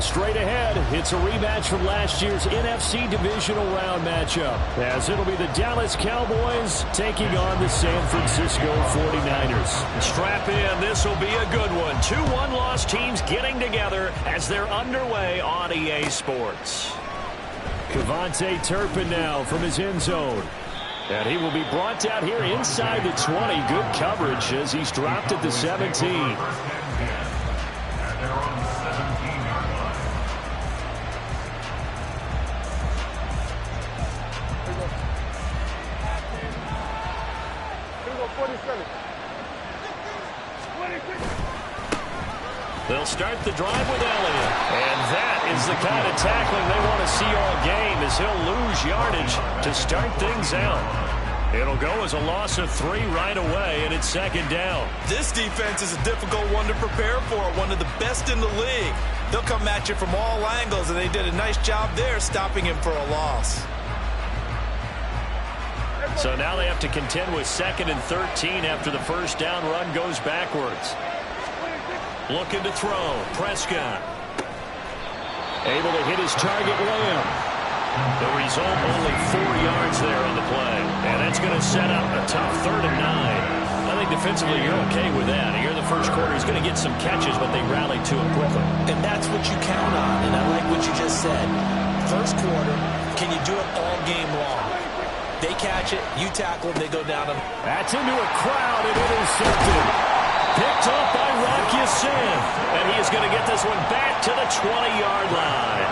Straight ahead, it's a rematch from last year's NFC Divisional Round matchup, as it'll be the Dallas Cowboys taking on the San Francisco 49ers. Strap in, this will be a good one. Two one-loss teams getting together as they're underway on EA Sports. Kevontae Turpin now from his end zone. And he will be brought down here inside the 20. Good coverage as he's dropped at the 17. They'll start the drive with Elliott. And that is the kind of tackling they want to see all game, as he'll lose yardage to start things out. It'll go as a loss of 3 right away, and it's second down. This defense is a difficult one to prepare for, one of the best in the league. They'll come at you from all angles, and they did a nice job there stopping him for a loss. So now they have to contend with 2nd and 13 after the first down run goes backwards. Looking to throw. Prescott. Able to hit his target, Lamb. The result, only 4 yards there on the play. And that's going to set up a tough 3rd and 9. I think defensively you're okay with that. Here in the first quarter, he's going to get some catches, but they rally to it quickly. And that's what you count on, and I like what you just said. First quarter, can you do it all game long? They catch it, you tackle them, they go down them. That's into a crowd and intercepted. Picked up by Rock Ya-Sin. And he is going to get this one back to the 20-yard line.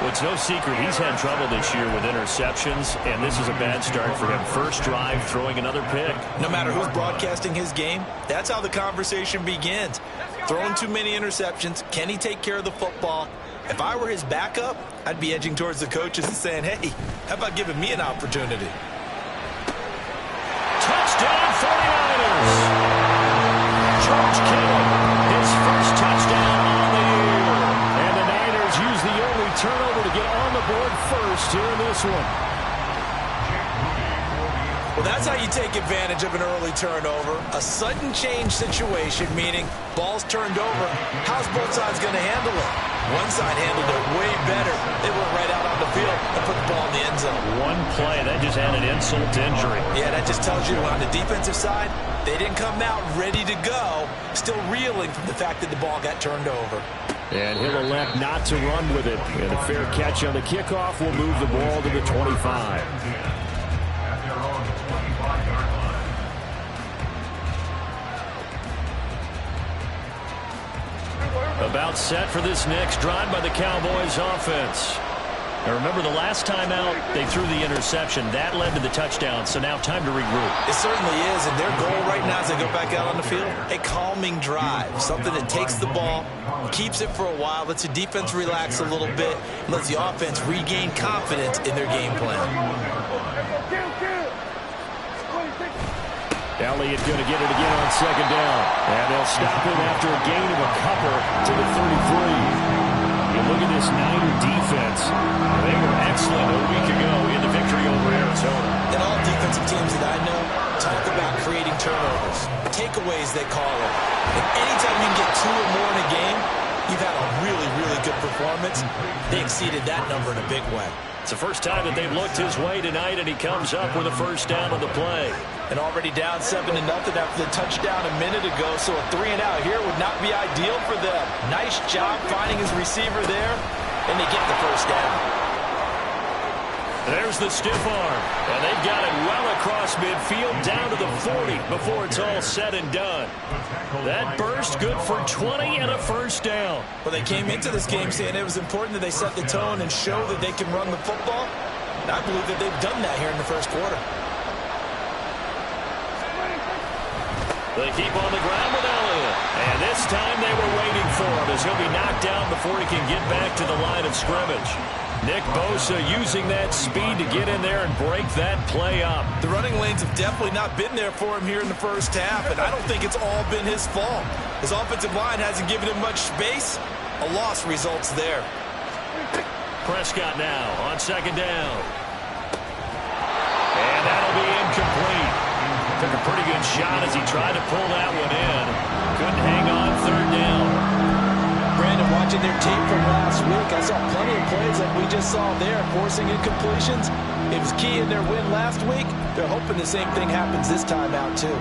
Well, it's no secret he's had trouble this year with interceptions, and this is a bad start for him. First drive, throwing another pick. No matter who's broadcasting his game, that's how the conversation begins. Throwing too many interceptions, can he take care of the football? If I were his backup, I'd be edging towards the coaches and saying, hey, how about giving me an opportunity? Touchdown 49ers! George Kittle, his first touchdown on the year. And the Niners use the early turnover to get on the board first here in this one. Well, that's how you take advantage of an early turnover. A sudden change situation, meaning ball's turned over. How's both sides going to handle it? One side handled it way better. They went right out on the field and put the ball in the end zone. One play, that just added insult to injury. Yeah, that just tells you on the defensive side, they didn't come out ready to go, still reeling from the fact that the ball got turned over. And he'll elect not to run with it. And a fair catch on the kickoff will move the ball to the 25. About set for this next drive by the Cowboys offense. Now remember, the last time out, they threw the interception. That led to the touchdown, so now time to regroup. It certainly is, and their goal right now as they go back out on the field, a calming drive, something that takes the ball, keeps it for a while, lets the defense relax a little bit, and lets the offense regain confidence in their game plan. Elliott going to get it again on second down. And they'll stop him after a gain of a couple to the 33. You look at this Niner defense. They were excellent a week ago in the victory over Arizona. And all defensive teams that I know talk about creating turnovers. Takeaways, they call it. And anytime you can get 2 or more in a game, you've had a really, really good performance. They exceeded that number in a big way. It's the first time that they've looked his way tonight, and he comes up with a first down on the play. And already down 7-0 after the touchdown a minute ago, so a 3-and-out here would not be ideal for them. Nice job finding his receiver there, and they get the first down. There's the stiff arm, and they've got it well across midfield down to the 40 before it's all said and done. That burst good for 20 and a first down. Well, they came into this game saying it was important that they set the tone and show that they can run the football. And I believe that they've done that here in the first quarter. They keep on the ground with Elliott. And this time they were waiting for him as he'll be knocked down before he can get back to the line of scrimmage. Nick Bosa using that speed to get in there and break that play up. The running lanes have definitely not been there for him here in the first half, and I don't think it's all been his fault. His offensive line hasn't given him much space. A loss results there. Prescott now on second down. And that'll be incomplete. Took a pretty good shot as he tried to pull that one in. Couldn't hang on third down. Brandon, watch watching their tape from last week, I saw plenty of plays like we just saw there, forcing incompletions. It was key in their win last week. They're hoping the same thing happens this time out, too.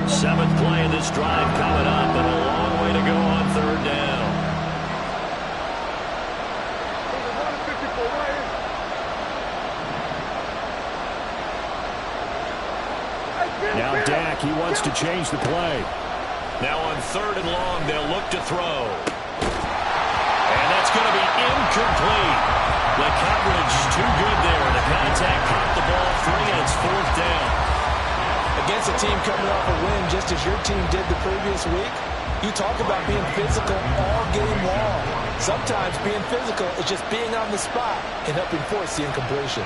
7th play of this drive coming up, and a long way to go on 3rd down. Now Dak, he wants to change the play. Now on 3rd and long, they'll look to throw. And that's going to be incomplete. The coverage too good there. The contact caught the ball free, and it's 4th down. Against a team coming off a win just as your team did the previous week, you talk about being physical all game long. Sometimes being physical is just being on the spot and helping force the incompletion.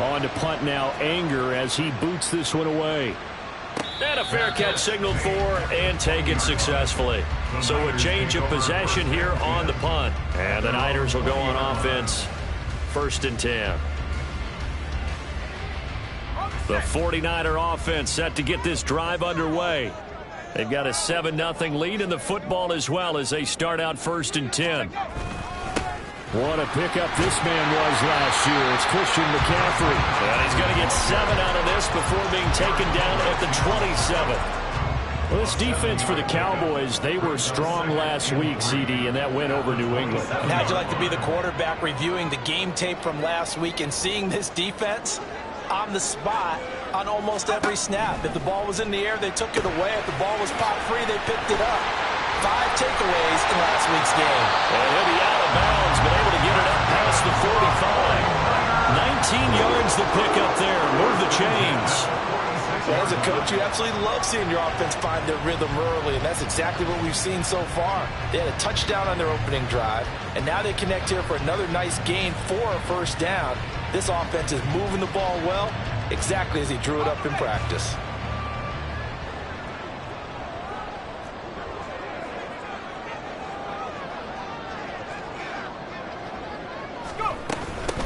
On to punt now, Anger, as he boots this one away. And a fair catch signaled for and taken successfully. So a change of possession here on the punt. And the Niners will go on offense, 1st and 10. The 49er offense set to get this drive underway. They've got a 7-0 lead in the football as well as they start out 1st and 10. What a pickup this man was last year. It's Christian McCaffrey. And he's going to get 7 out of this before being taken down at the 27th. Well, this defense for the Cowboys, they were strong last week, CD, and that went over New England. And how'd you like to be the quarterback reviewing the game tape from last week and seeing this defense on the spot on almost every snap? If the ball was in the air, they took it away. If the ball was popped free, they picked it up. 5 takeaways in last week's game. And he'll be out of bounds, but able to get it up past the 45. 19 yards to pick up there. Move the chains. Well, as a coach, you absolutely love seeing your offense find their rhythm early, and that's exactly what we've seen so far. They had a touchdown on their opening drive, and now they connect here for another nice gain for a 1st down. This offense is moving the ball well, exactly as he drew it up in practice.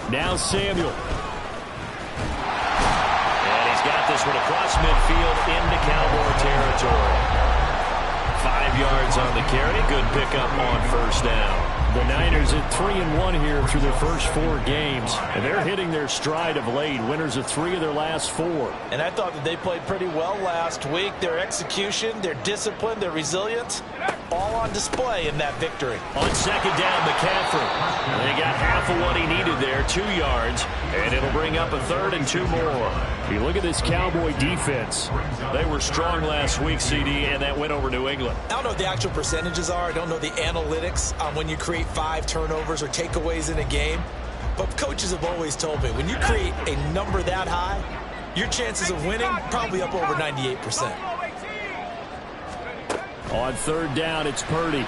Now Samuel. And he's got this one across midfield into Cowboy territory. 5 yards on the carry. Good pickup on 1st down. The Niners at 3-1 here through their first 4 games. And they're hitting their stride of late. Winners of 3 of their last 4. And I thought that they played pretty well last week. Their execution, their discipline, their resilience, all on display in that victory. On 2nd down, McCaffrey. They got half of what he needed there, 2 yards. And it'll bring up a 3rd and 2 more. You look at this Cowboy defense. They were strong last week, CD, and that went over New England. I don't know what the actual percentages are. I don't know the analytics on when you create 5 turnovers or takeaways in a game. But coaches have always told me, when you create a number that high, your chances of winning probably up over 98%. On 3rd down, it's Purdy.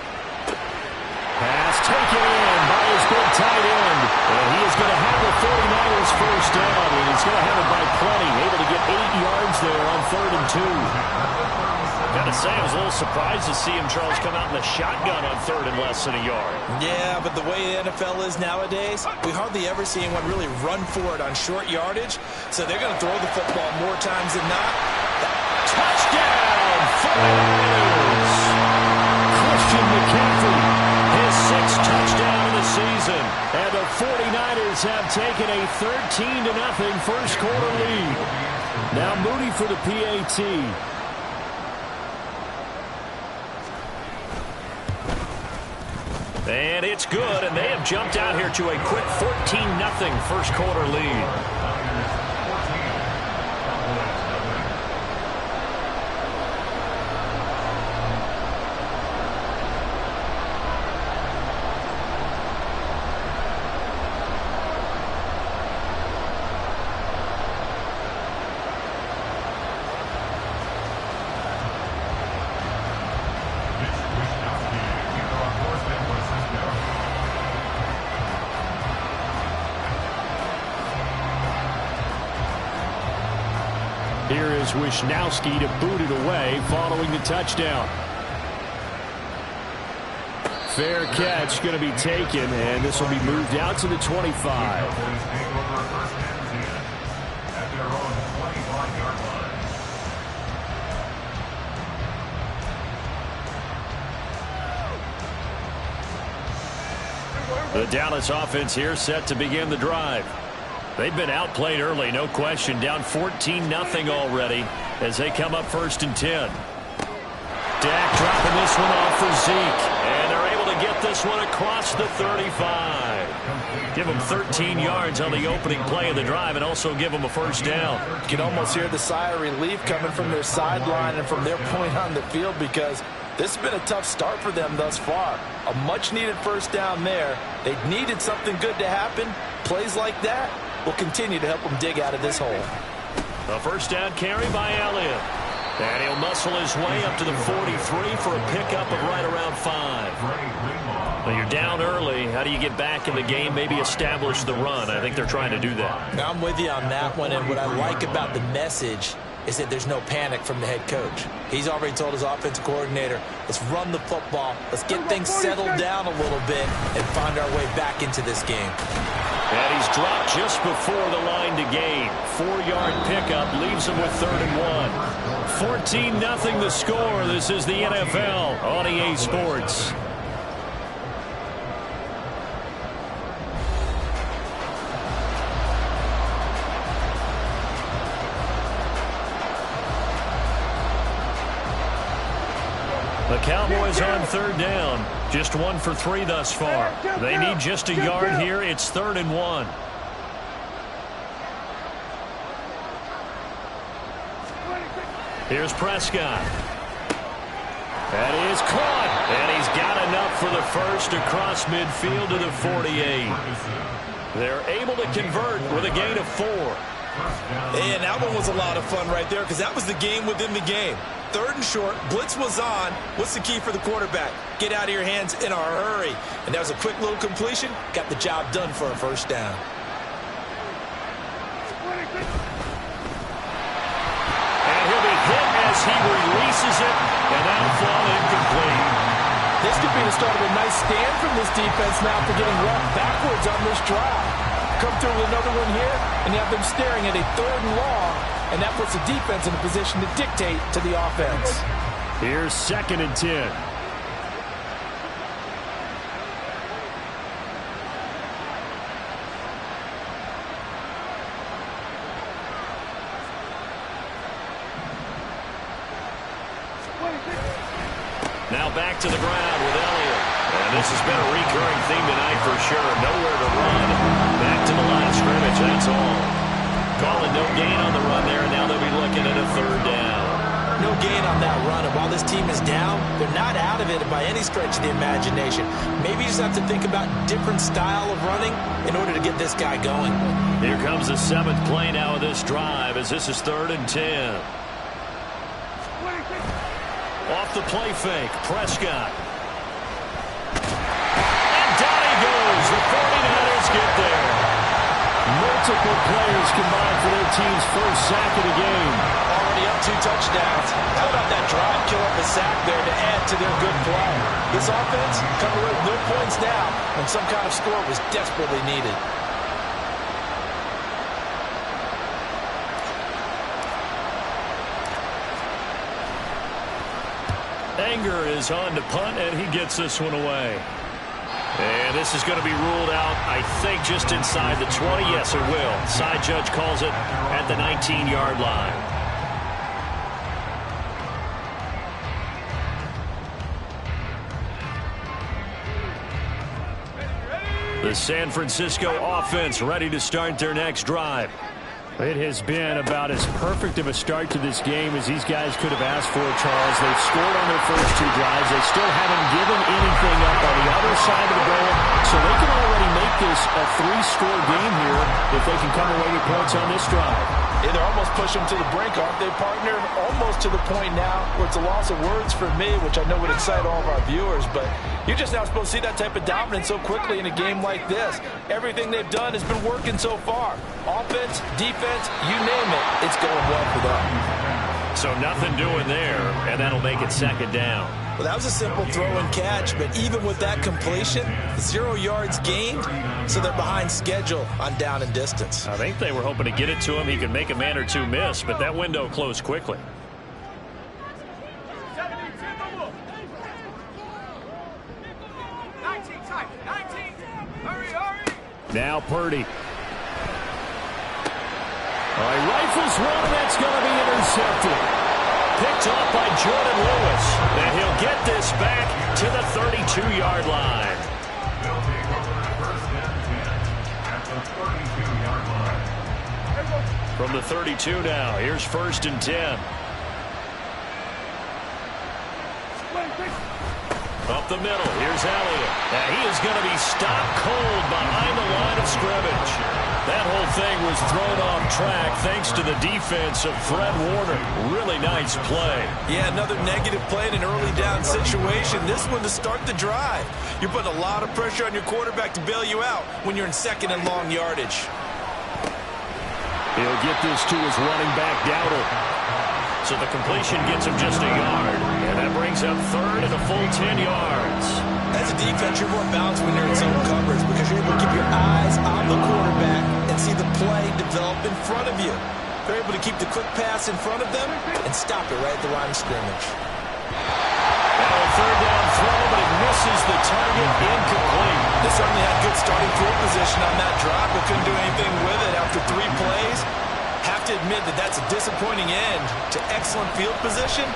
Pass taken in by his big tight end. And he is going to have the 49ers 1st down. And he's going to have it by plenty. Able to get 8 yards there on 3rd and 2. Gotta say, I was a little surprised to see him, Charles, come out in the shotgun on 3rd and less than a yard. Yeah, but the way the NFL is nowadays, we hardly ever see anyone really run for it on short yardage. So they're going to throw the football more times than not. Touchdown, 49ers! Christian McCaffrey. His 6th touchdown of the season. And the 49ers have taken a 13-0 first quarter lead. Now Moody for the PAT. And it's good, and they have jumped out here to a quick 14-0 first quarter lead. Here is Wisnowski to boot it away following the touchdown. Fair catch going to be taken, and this will be moved out to the 25. The Dallas offense here set to begin the drive. They've been outplayed early, no question. Down 14-0 already as they come up 1st and 10. Dak dropping this one off for Zeke. And they're able to get this one across the 35. Give them 13 yards on the opening play of the drive and also give them a 1st down. You can almost hear the sigh of relief coming from their sideline and from their point on the field because this has been a tough start for them thus far. A much-needed 1st down there. They needed something good to happen. Plays like that will continue to help them dig out of this hole. A 1st down carry by Elliott. And he'll muscle his way up to the 43 for a pickup of right around 5. Well, you're down early. How do you get back in the game, maybe establish the run? I think they're trying to do that. Now, I'm with you on that one, and what I like about the message is that there's no panic from the head coach. He's already told his offensive coordinator, let's run the football, let's get things settled down a little bit and find our way back into this game. And he's dropped just before the line to gain. 4-yard pickup leaves him with 3rd and 1. 14-0 the score. This is the NFL on EA Sports. The Cowboys on 3rd down. Just 1 for 3 thus far. They need just a yard here. It's 3rd and 1. Here's Prescott. That is caught. And he's got enough for the 1st across midfield to the 48. They're able to convert with a gain of 4. And that one was a lot of fun right there because that was the game within the game. 3rd and short, blitz was on. What's the key for the quarterback? Get out of your hands in a hurry. And that was a quick little completion. Got the job done for a 1st down. And he'll be hit as he releases it. And that'll fall incomplete. This could be the start of a nice stand from this defense now for getting rocked backwards on this drive. Come through with another one here, and you have them staring at a 3rd and long, and that puts the defense in a position to dictate to the offense. Here's 2nd and 10. Now back to the ground with Elliott. And this has been a recurring theme tonight for sure. Nowhere to run. Back to the line of scrimmage, that's all. Calling no gain on the run there, and now they'll be looking at a 3rd down. No gain on that run, and while this team is down, they're not out of it by any stretch of the imagination. Maybe you just have to think about different style of running in order to get this guy going. Here comes the 7th play now of this drive as this is 3rd and 10. Off the play fake, Prescott. And down he goes. The 49ers get there. Multiple players combined for their team's 1st sack of the game. Already up 2 touchdowns. How about that drive kill up a sack there to add to their good play? This offense coming with no points now when some kind of score was desperately needed. Anger is on to punt, and he gets this one away. And this is going to be ruled out, I think, just inside the 20. Yes, it will. Side judge calls it at the 19-yard line. The San Francisco offense ready to start their next drive. It has been about as perfect of a start to this game as these guys could have asked for, Charles. They've scored on their first 2 drives. They still haven't given anything up on the other side of the ball, so they can already make this a 3-score game here if they can come away with points on this drive. Yeah, they're almost pushing them to the brink, aren't they, partner? Almost to the point now where it's a loss of words for me, which I know would excite all of our viewers, but you're just not supposed to see that type of dominance so quickly in a game like this. Everything they've done has been working so far. Offense, defense, you name it, it's going well for them. So nothing doing there, and that'll make it 2nd down. Well, that was a simple throw and catch, but even with that completion, 0 yards gained, so they're behind schedule on down and distance. I think they were hoping to get it to him. He could make a man or 2 miss, but that window closed quickly. Now Purdy. All right, rifles one, and that's going to be intercepted. Picked off by Jordan Lewis. And he'll get this back to the 32-yard line. They'll take over the first and 10 at the 32-yard line. From the 32 now, here's 1st and 10. Up the middle, here's Elliott. And he is going to be stopped cold behind the line of scrimmage. That whole thing was thrown off track thanks to the defense of Fred Warner. Really nice play. Yeah, another negative play in an early down situation. This one to start the drive. You're putting a lot of pressure on your quarterback to bail you out when you're in 2nd and long yardage. He'll get this to his running back, Dowdle. So the completion gets him just a yard. And that brings up 3rd and a full 10 yards. As a defense, you're more balanced when you're in zone coverage because you're able to keep your eyes on the quarterback and see the play develop in front of you. They're able to keep the quick pass in front of them and stop it right at the line of scrimmage. Now a 3rd down throw, but it misses the target, incomplete. They certainly had good starting field position on that drive, but couldn't do anything with it after 3 plays. Have to admit that that's a disappointing end to excellent field position.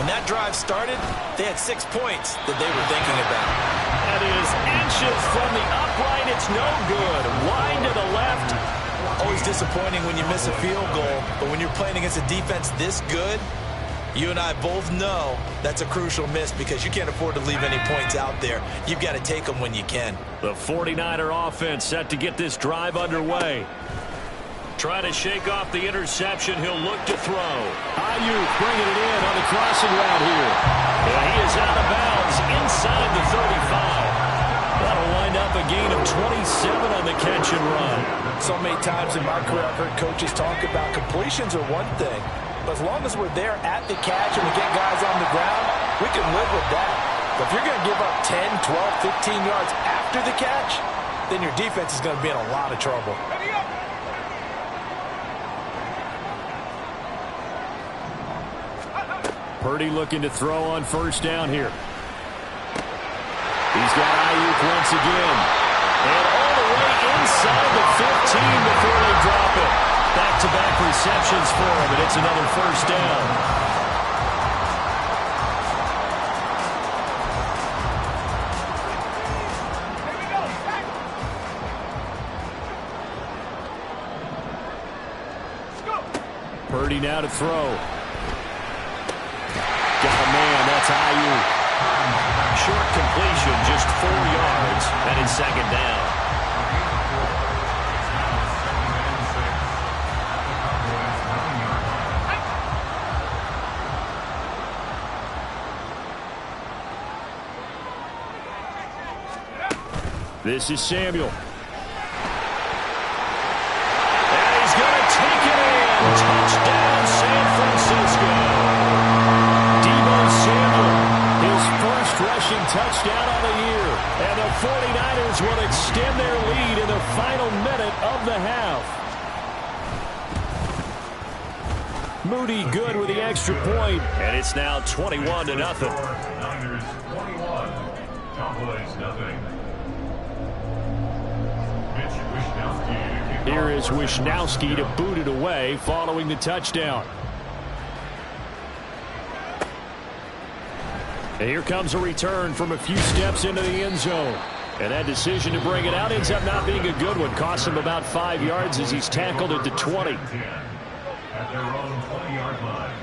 When that drive started, they had 6 points that they were thinking about. That is inches from the upright. It's no good. Wide to the left. Always disappointing when you miss a field goal, but when you're playing against a defense this good, you and I both know that's a crucial miss because you can't afford to leave any points out there. You've got to take them when you can. The 49er offense set to get this drive underway. Trying to shake off the interception. He'll look to throw. Ayuk bringing it in on the crossing route here. Yeah, he is out of bounds inside the 35. That'll wind up a gain of 27 on the catch and run. So many times in my career I've heard coaches talk about completions are one thing, but as long as we're there at the catch and we get guys on the ground, we can live with that. But if you're going to give up 10, 12, 15 yards after the catch, then your defense is going to be in a lot of trouble. Purdy looking to throw on 1st down here. He's got Ayuk once again. And all the way inside the 15 before they drop it. Back-to-back receptions for him, and it's another 1st down. Purdy now to throw. Got a man, that's Ayuk. Short completion, just 4 yards, and it's 2nd down. This is Samuel. And he's going to take it in. Touchdown, San Francisco. His first rushing touchdown on the year. And the 49ers will extend their lead in the final minute of the half. Moody good with the extra point. And it's now 21-0. Niners 21. Cowboys nothing. Here is Wishnowski to boot it away following the touchdown. And here comes a return from a few steps into the end zone. And that decision to bring it out ends up not being a good one. Costs him about 5 yards as he's tackled at the 20. At their own 20-yard line.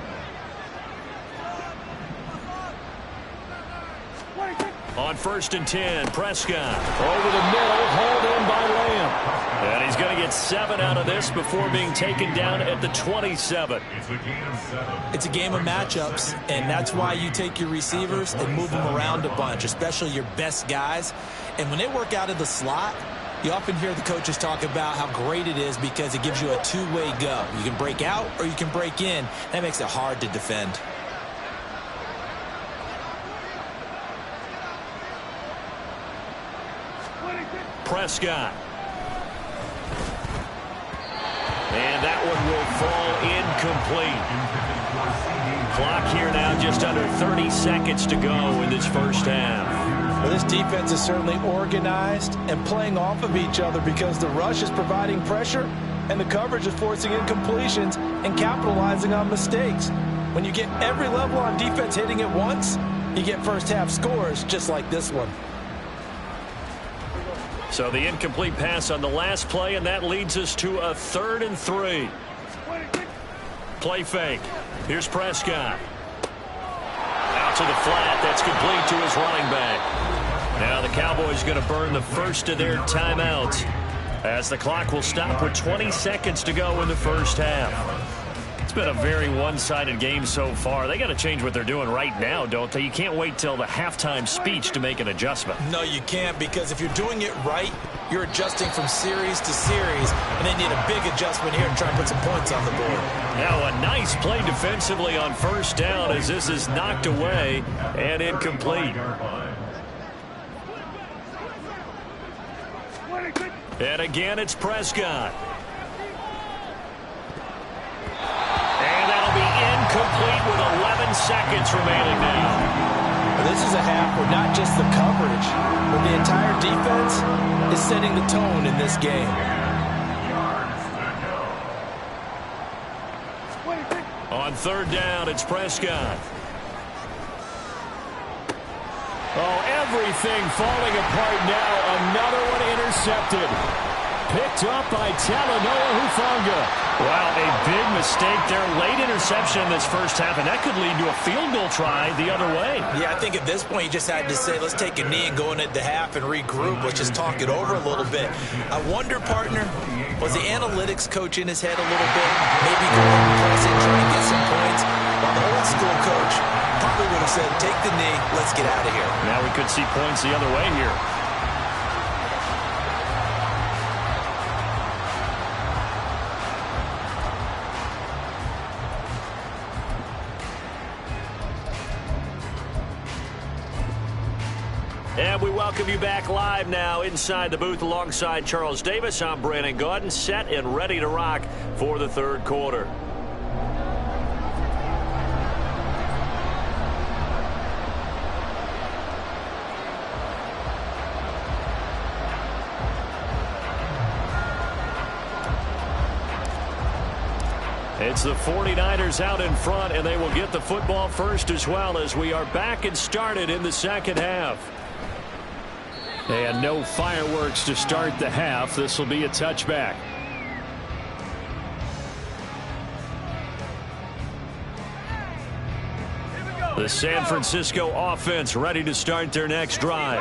On 1st and 10, Prescott. Over the middle, hauled in by Lamb. And he's going to get 7 out of this before being taken down at the 27. It's a game of 7. It's a game of matchups, and that's why you take your receivers and move them around a bunch, especially your best guys. And when they work out of the slot, you often hear the coaches talk about how great it is because it gives you a two-way go. You can break out or you can break in. That makes it hard to defend. Prescott. And that one will fall incomplete. Clock here now just under 30 seconds to go in this first half. Well, this defense is certainly organized and playing off of each other because the rush is providing pressure and the coverage is forcing incompletions and capitalizing on mistakes. When you get every level on defense hitting at once, you get first half scores just like this one. So the incomplete pass on the last play, and that leads us to a 3rd and 3. Play fake. Here's Prescott. Out to the flat. That's complete to his running back. Now the Cowboys going to burn the first of their timeouts as the clock will stop with 20 seconds to go in the first half. It's been a very one-sided game so far. They got to change what they're doing right now, don't they? You can't wait till the halftime speech to make an adjustment. No, you can't, because if you're doing it right, you're adjusting from series to series, and they need a big adjustment here to try and put some points on the board. Now a nice play defensively on first down as this is knocked away and incomplete. And again, it's Prescott. And that'll be incomplete with 11 seconds remaining now. This is a half where not just the coverage, but the entire defense is setting the tone in this game. On 3rd down, it's Prescott. Oh, everything falling apart now. Another one intercepted. Picked up by Talanoa Hufanga. Wow, a big mistake there. Late interception in this first half, and that could lead to a field goal try the other way. Yeah, I think at this point you just had to say, let's take a knee and go into the half and regroup. Let's just talk it over a little bit. I wonder, partner, was the analytics coach in his head a little bit? Maybe go ahead and press it, try and get some points. While the old school coach probably would have said, take the knee, let's get out of here. Now we could see points the other way here. And we welcome you back live now inside the booth alongside Charles Davis. I'm Brandon Gaudin, set and ready to rock for the 3rd quarter. It's the 49ers out in front, and they will get the football first as well as we are back and started in the second half. And no fireworks to start the half. This will be a touchback. The San Francisco offense ready to start their next drive.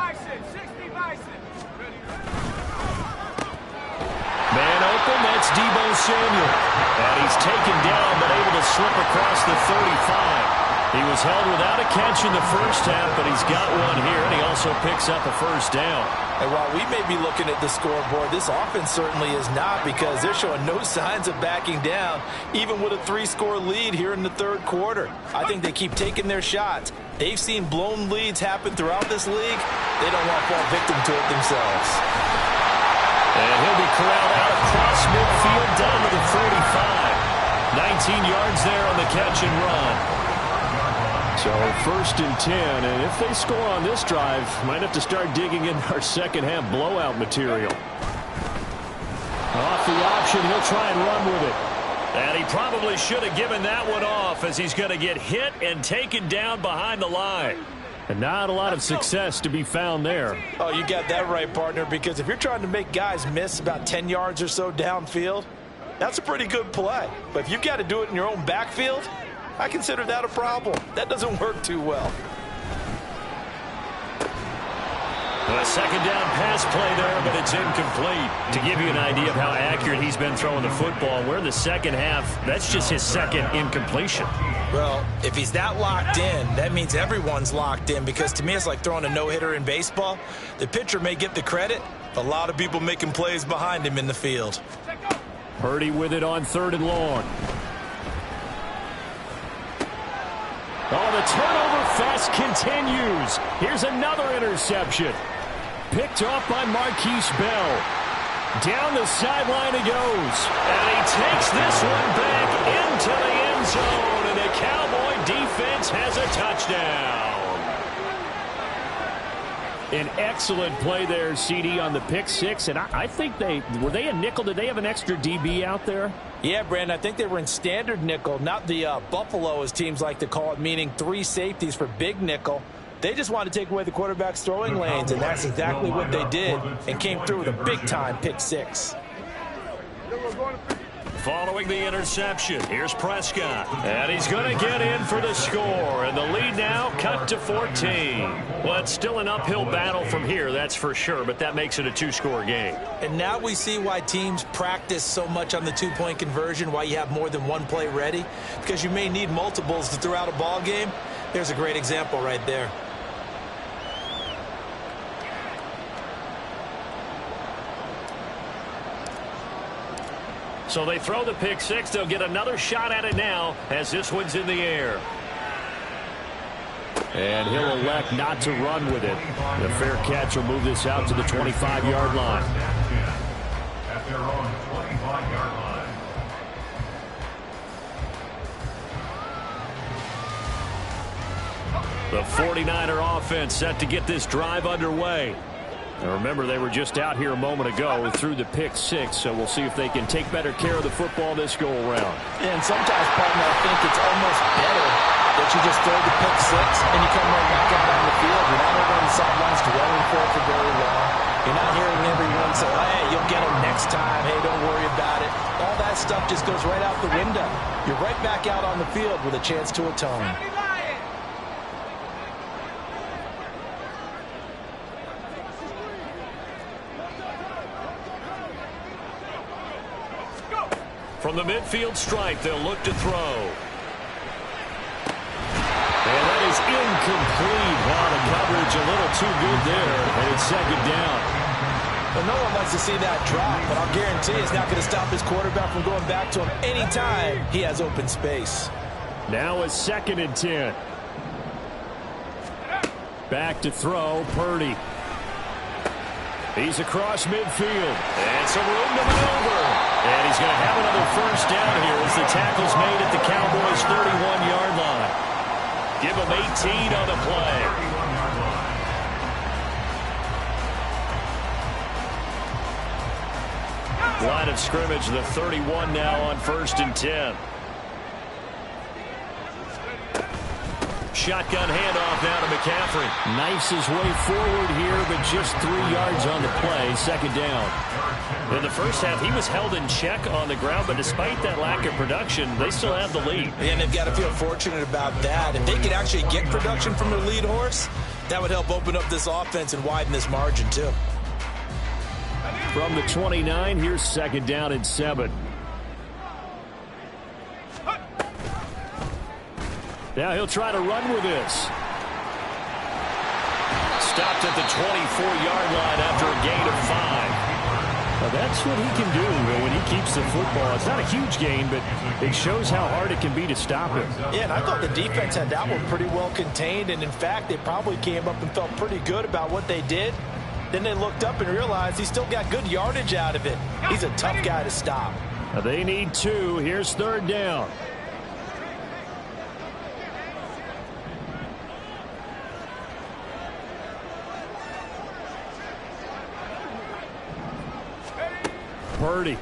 Man open, that's Deebo Samuel. And he's taken down, but able to slip across the 35. He was held without a catch in the first half, but he's got one here, and he also picks up a first down. And while we may be looking at the scoreboard, this offense certainly is not, because they're showing no signs of backing down, even with a 3-score lead here in the 3rd quarter. I think they keep taking their shots. They've seen blown leads happen throughout this league. They don't want to fall victim to it themselves. And he'll be corralled out across midfield down to the 45. 19 yards there on the catch and run. So 1st and 10, and if they score on this drive, might have to start digging in our second half blowout material. Off the option, he'll try and run with it. And he probably should have given that one off, as he's going to get hit and taken down behind the line. And not a lot of success to be found there. Oh, you got that right, partner, because if you're trying to make guys miss about 10 yards or so downfield, that's a pretty good play. But if you've got to do it in your own backfield, I consider that a problem. That doesn't work too well. A second down pass play there, but it's incomplete. To give you an idea of how accurate he's been throwing the football, we're in the second half. That's just his second incompletion. Well, if he's that locked in, that means everyone's locked in, because to me it's like throwing a no-hitter in baseball. The pitcher may get the credit, but a lot of people making plays behind him in the field. Purdy with it on 3rd and long. Oh, the turnover fest continues. Here's another interception. Picked off by Marquise Bell. Down the sideline he goes. And he takes this one back into the end zone. And the Cowboy defense has a touchdown. An excellent play there, CD, on the pick six. And I think were they a nickel? Did they have an extra DB out there? Yeah, Brandon, I think they were in standard nickel, not the Buffalo, as teams like to call it, meaning 3 safeties for big nickel. They just wanted to take away the quarterback's throwing lanes, and that's exactly what they did, and came through with a big-time pick six. Following the interception, here's Prescott. And he's going to get in for the score. And the lead now cut to 14. Well, it's still an uphill battle from here, that's for sure, but that makes it a 2-score game. And now we see why teams practice so much on the 2-point conversion, why you have more than one play ready, because you may need multiples to throw out a ball game. There's a great example right there. So they throw the pick six. They'll get another shot at it now as this one's in the air. And he'll elect not to run with it. The fair catch will move this out to the 25-yard line. At their own 25-yard line. The 49er offense set to get this drive underway. Now remember, they were just out here a moment ago through the pick six, so we'll see if they can take better care of the football this go-around. And sometimes, partner, I think it's almost better that you just throw the pick six and you come right back out on the field. You're not over on the sidelines dwelling for it for very long. You're not hearing everyone say, hey, you'll get them next time. Hey, don't worry about it. All that stuff just goes right out the window. You're right back out on the field with a chance to atone. From the midfield stripe, they'll look to throw. And that is incomplete. Wow, the coverage a little too good there, and it's second down. Well, no one likes to see that drop, but I'll guarantee it's not going to stop his quarterback from going back to him anytime he has open space. Now it's 2nd and 10. Back to throw, Purdy. He's across midfield. And some room to maneuver. And he's going to have another first down here as the tackle's made at the Cowboys' 31-yard line. Give him 18 on the play. Line of scrimmage, the 31 now on 1st and 10. Shotgun handoff now to McCaffrey. Knifes his way forward here, but just 3 yards on the play. 2nd down. In the first half, he was held in check on the ground, but despite that lack of production, they still have the lead. And they've got to feel fortunate about that. If they could actually get production from their lead horse, that would help open up this offense and widen this margin, too. From the 29, here's 2nd down and 7. Now he'll try to run with this. Stopped at the 24-yard line after a gain of 5. Well, that's what he can do when he keeps the football. It's not a huge gain, but it shows how hard it can be to stop him. Yeah, and I thought the defense had that one pretty well contained, and in fact, they probably came up and felt pretty good about what they did. Then they looked up and realized he still got good yardage out of it. He's a tough guy to stop. Now they need 2. Here's 3rd down. Purdy.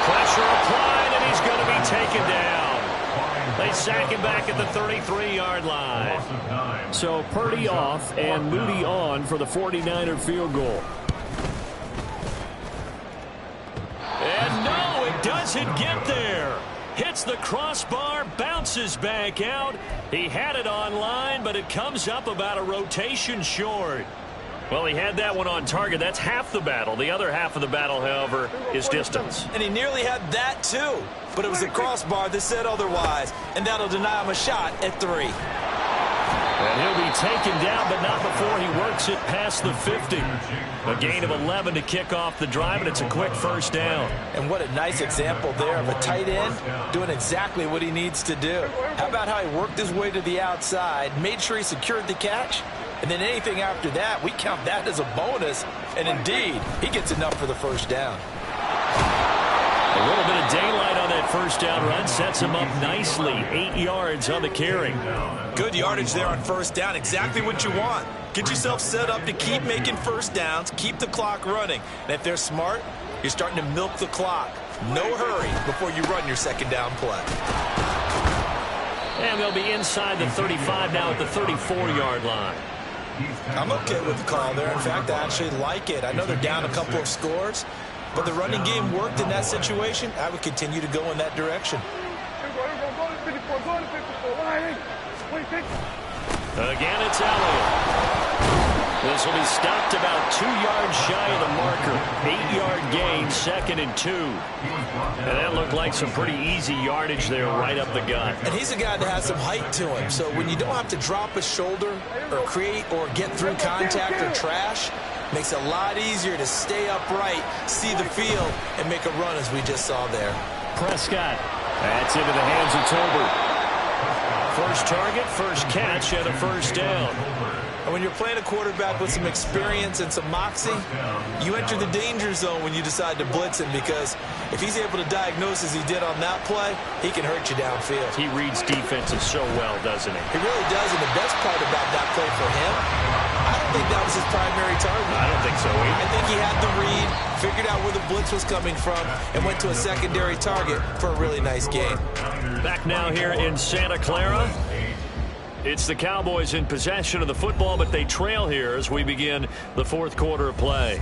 Pressure applied, and he's going to be taken down. They sack him back at the 33-yard line. So Purdy off and Moody on for the 49er field goal. And no, it doesn't get there. Hits the crossbar, bounces back out. He had it on line, but it comes up about a rotation short. Well, he had that one on target. That's half the battle. The other half of the battle, however, is distance. And he nearly had that, too. But it was the crossbar that said otherwise. And that'll deny him a shot at 3. And he'll be taken down, but not before he works it past the 50. A gain of 11 to kick off the drive, and it's a quick first down. And what a nice example there of a tight end doing exactly what he needs to do. How about how he worked his way to the outside, made sure he secured the catch, and then anything after that, we count that as a bonus. And indeed, he gets enough for the first down. A little bit of daylight on that first down run sets him up nicely. 8 yards on the carry. Good yardage there on first down. Exactly what you want. Get yourself set up to keep making first downs, keep the clock running. And if they're smart, you're starting to milk the clock. No hurry before you run your second down play. And they'll be inside the 35 now at the 34-yard line. I'm okay with the call there. In fact, I actually like it. I know they're down a couple of scores, but the running game worked in that situation. I would continue to go in that direction. Again, it's Elliott. This will be stopped about 2 yards shy of the marker. 8-yard gain, 2nd and 2. And that looked like some pretty easy yardage there right up the gut. And he's a guy that has some height to him. So when you don't have to drop a shoulder or create or get through contact or trash, makes it a lot easier to stay upright, see the field, and make a run as we just saw there. Prescott. That's into the hands of Tolbert. First target, first catch, and a first down. And when you're playing a quarterback with some experience and some moxie, you enter the danger zone when you decide to blitz him, because if he's able to diagnose as he did on that play, he can hurt you downfield. He reads defenses so well, doesn't he? He really does, and the best part about that play for him, I don't think that was his primary target. I don't think so either. I think he had the read, figured out where the blitz was coming from, and went to a secondary target for a really nice game. Back now here in Santa Clara. It's the Cowboys in possession of the football, but they trail here as we begin the fourth quarter of play.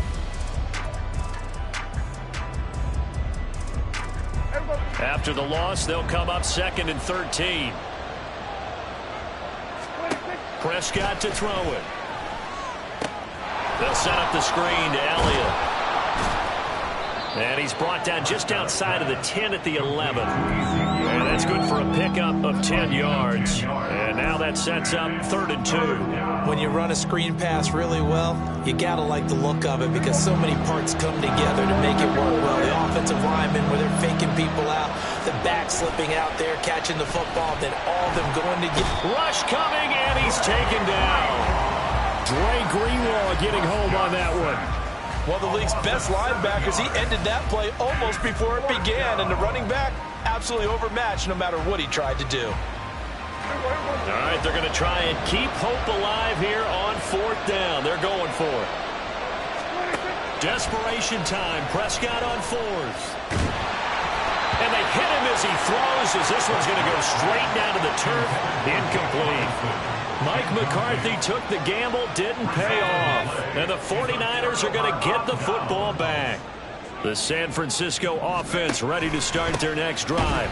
After the loss, they'll come up 2nd and 13. Prescott to throw it. They'll set up the screen to Elliott. And he's brought down just outside of the 10 at the 11. And that's good for a pickup of 10 yards. And now that sets up 3rd and 2. When you run a screen pass really well, you got to like the look of it, because so many parts come together to make it work well. The offensive linemen, where they're faking people out, the back slipping out there, catching the football, then all of them going to get. Rush coming, and he's taken down. Dre Greenlaw getting home on that one. One of the league's best linebackers, he ended that play almost before it began, and the running back absolutely overmatched no matter what he tried to do. All right, they're going to try and keep hope alive here on 4th down. They're going for it. Desperation time. Prescott on 4th. And they hit him as he throws, as this one's going to go straight down to the turf. Incomplete. Mike McCarthy took the gamble, didn't pay off. And the 49ers are going to get the football back. The San Francisco offense ready to start their next drive.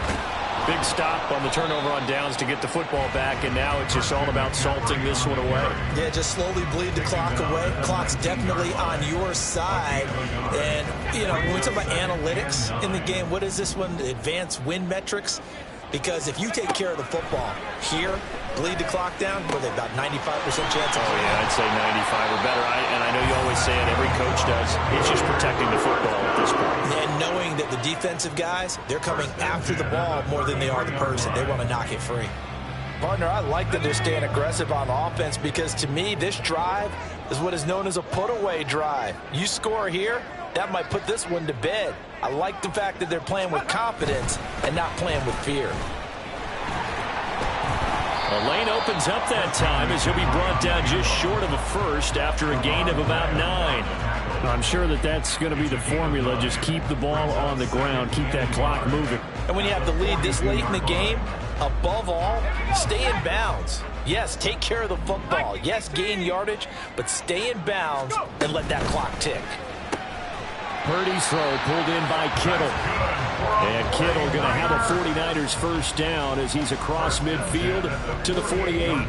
Big stop on the turnover on downs to get the football back, and now it's just all about salting this one away. Yeah, just slowly bleed the clock away. Clock's definitely on your side. And, you know, when we talk about analytics in the game, what is this one? Advanced win metrics? Because if you take care of the football here, bleed the clock down, what are they, about 95% chance? Oh, yeah, I'd say 95 or better. And I know you always say it, every coach does. It's just protecting the football at this point. And knowing that the defensive guys, they're coming after the ball more than they are the person. They want to knock it free. Partner, I like that they're staying aggressive on offense, because to me, this drive is what is known as a put-away drive. You score here, that might put this one to bed. I like the fact that they're playing with confidence and not playing with fear. A lane opens up that time as he'll be brought down just short of a first after a gain of about 9. I'm sure that that's going to be the formula. Just keep the ball on the ground, keep that clock moving. And when you have the lead this late in the game, above all, stay in bounds. Yes, take care of the football. Yes, gain yardage, but stay in bounds and let that clock tick. Purdy's throw pulled in by Kittle. And Kittle going to have a 49ers first down as he's across midfield to the 48.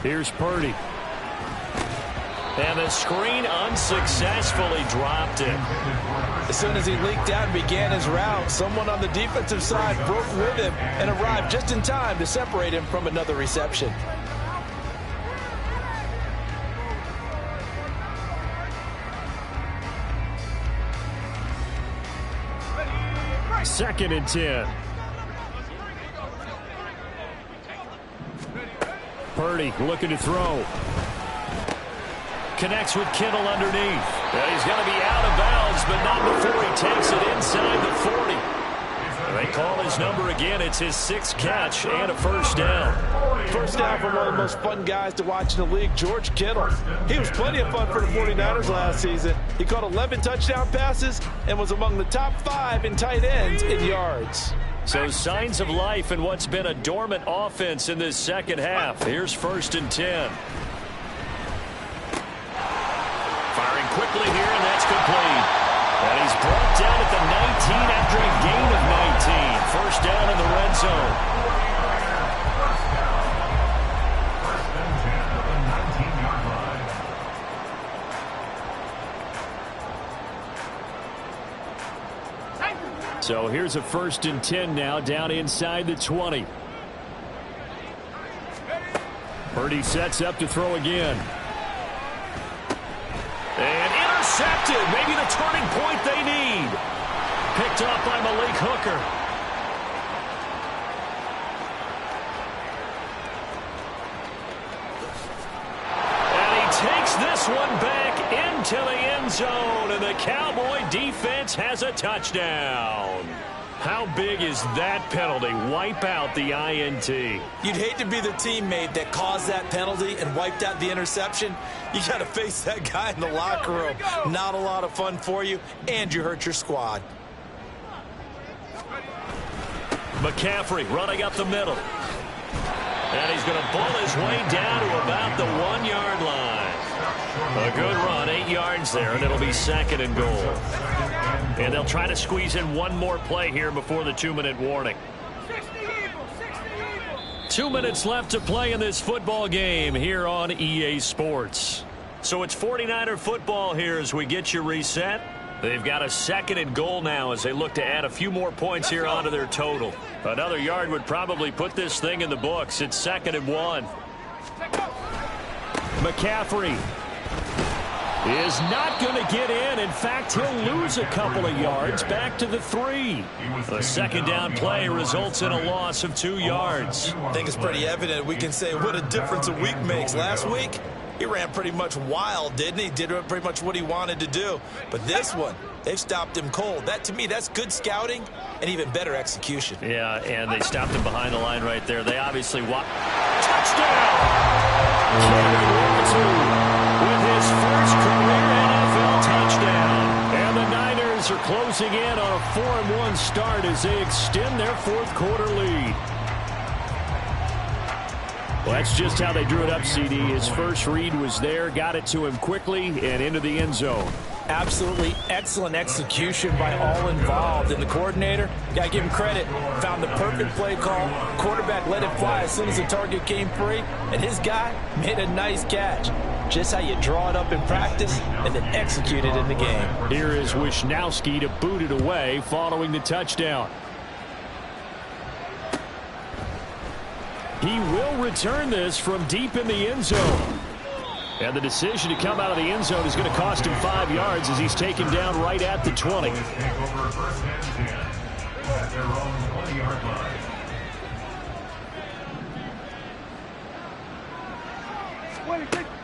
Here's Purdy. And the screen unsuccessfully dropped it. As soon as he leaked out and began his route, someone on the defensive side broke with him and arrived just in time to separate him from another reception. 2nd and 10. Purdy looking to throw. Connects with Kittle underneath. And he's going to be out of bounds, but not before he takes it inside the 40. They call his number again. It's his 6th catch and a first down. First down from one of the most fun guys to watch in the league, George Kittle. He was plenty of fun for the 49ers last season. He caught 11 touchdown passes and was among the top 5 in tight ends in yards. So signs of life in what's been a dormant offense in this second half. Here's 1st and 10. Firing quickly here, and that's complete. And he's brought down at the 19 after a gain of 19. First down in the red zone. First and 10 at the 19-yard line. So here's a 1st and 10 now, down inside the 20. Purdy sets up to throw again. And intercepted. Maybe the turning point they need. Picked off by Malik Hooker. And he takes this one back into the end zone. And the Cowboy defense has a touchdown. How big is that penalty? Wipe out the INT. You'd hate to be the teammate that caused that penalty and wiped out the interception. You got to face that guy in the locker room. Not a lot of fun for you, and you hurt your squad. McCaffrey running up the middle. And he's going to pull his way down to about the 1-yard line. A good run, 8 yards there, and it'll be 2nd and goal. And they'll try to squeeze in one more play here before the 2-minute warning. 2 minutes left to play in this football game here on EA Sports. So it's 49er football here as we get you reset. They've got a 2nd and goal now as they look to add a few more points here onto their total. Another yard would probably put this thing in the books. It's 2nd and 1. McCaffrey is not going to get in. In fact, he'll lose a couple of yards back to the 3. The 2nd down play results in a loss of 2 yards. I think it's pretty evident. We can say what a difference a week makes. Last week, he ran pretty much wild, didn't he? Did pretty much what he wanted to do. But this one, they've stopped him cold. That, to me, that's good scouting and even better execution. Yeah, and they stopped him behind the line right there. They obviously touchdown! Cameron Watson with his first career NFL touchdown. And the Niners are closing in on a 4-1 start as they extend their 4th quarter lead. Well, that's just how they drew it up, CD. His first read was there, got it to him quickly, and into the end zone. Absolutely excellent execution by all involved. And the coordinator, got to give him credit, found the perfect play call. Quarterback let it fly as soon as the target came free, and his guy made a nice catch. Just how you draw it up in practice and then execute it in the game. Here is Wisnowski to boot it away following the touchdown. He will return this from deep in the end zone. And the decision to come out of the end zone is going to cost him 5 yards as he's taken down right at the 20. Take over 1st and 10 at their own 20-yard line.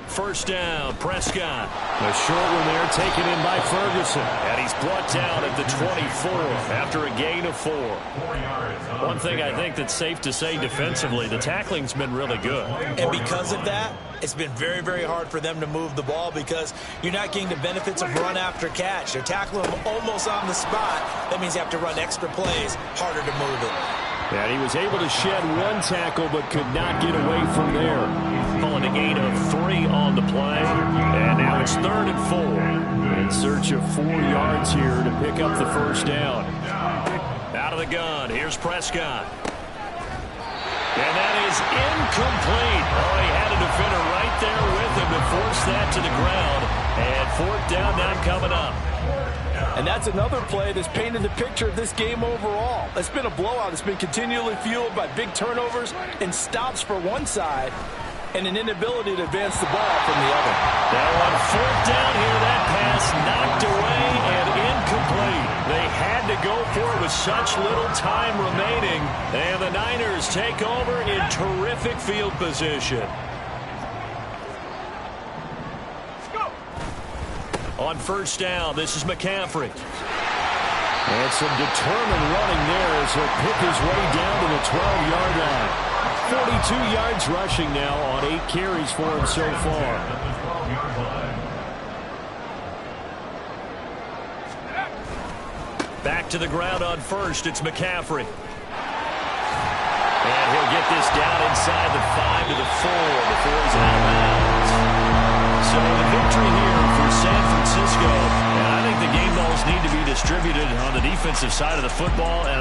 First down, Prescott. A short one there taken in by Ferguson. And he's brought down at the 24 after a gain of 4. 4 yards. One thing I think that's safe to say defensively, the tackling's been really good. And because of that, it's been very, very hard for them to move the ball because you're not getting the benefits of run after catch. They're tackling him almost on the spot. That means you have to run extra plays, harder to move it. And he was able to shed one tackle but could not get away from there. Calling a gain of 3 on the play. And now it's 3rd and 4. In search of 4 yards here to pick up the first down. Out of the gun, here's Prescott. And that is incomplete. Oh, he had a defender right there with him to force that to the ground. And 4th down now coming up. And that's another play that's painted the picture of this game overall. It's been a blowout. It's been continually fueled by big turnovers and stops for one side and an inability to advance the ball from the other. Now on 4th down here, that pass knocked away and incomplete. They had had to go for it with such little time remaining. And the Niners take over in terrific field position. On first down, this is McCaffrey. And some determined running there as he'll pick his way down to the 12-yard line. 42 yards rushing now on 8 carries for him so far. Back to the ground on first, it's McCaffrey. And he'll get this down inside the 5 to the 4 before he's out of bounds. So the victory here for San Francisco. And I think the game balls need to be distributed on the defensive side of the football. And